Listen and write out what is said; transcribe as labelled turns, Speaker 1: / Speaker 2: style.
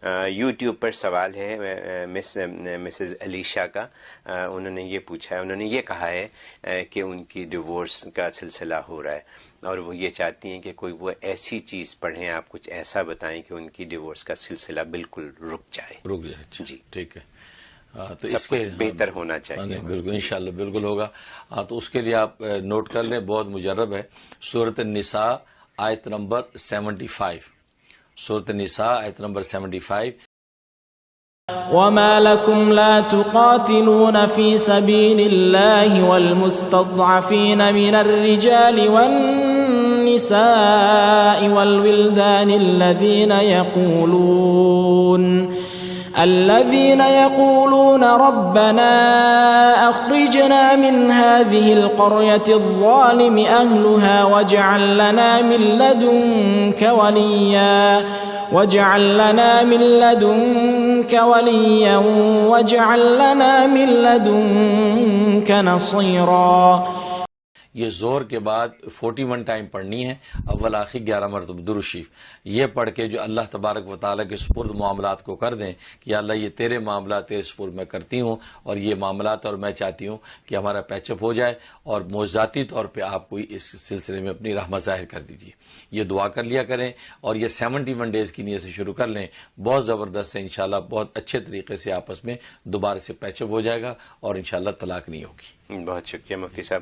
Speaker 1: YouTube पर सवाल है मिसेस अलीशा का। उन्होंने ये पूछा है, उन्होंने ये कहा है कि उनकी डिवोर्स का सिलसिला हो रहा है और वो ये चाहती हैं कि कोई वो ऐसी चीज़ पढ़ें, आप कुछ ऐसा बताएं कि उनकी डिवोर्स का सिलसिला बिल्कुल रुक जाए।
Speaker 2: जी, ठीक है। तो
Speaker 1: इसके बेहतर होना चाहिए।
Speaker 2: बिल्कुल, इंशाल्लाह बिल्कुल होगा। तो उसके लिए आप नोट कर लें, बहुत मुजर्रब है। सूरत निसा आयत नंबर 75, सूरत निसा आयत नंबर 75।
Speaker 3: वमा लकुम ला तुकातिलून फी सबीलिल्लाहि वल मुस्तضعफीन मिनर रिजालि वन निसाइ वल विल्दानि الذين يقولون ربنا أخرجنا من هذه القرية الظالم أهلها واجعل لنا من لدنك وليا واجعل لنا من لدنك نصيرا।
Speaker 2: ये जोर के बाद 41 टाइम पढ़नी है, अव्वल आखिर 11 मरतबा दुरूद शरीफ। ये पढ़ के जो अल्लाह तबारक व तआला के सुपुर्द मामलात को कर दें कि अल्लाह ये तेरे मामला तेरे सुपुर्द मैं करती हूँ और ये मामलात और मैं चाहती हूँ कि हमारा पैचअप हो जाए और मौज़ाती तौर पे आप कोई इस सिलसिले में अपनी रहमत ज़ाहिर कर दीजिए। ये दुआ कर लिया करें और ये 71 डेज़ की नीयत से शुरू कर लें। बहुत ज़बरदस्त है, इंशाल्लाह बहुत अच्छे तरीके से आपस में दोबारा से पैचअप हो जाएगा और इंशाल्लाह तलाक नहीं होगी।
Speaker 1: बहुत शुक्रिया मुफ्ती साहब।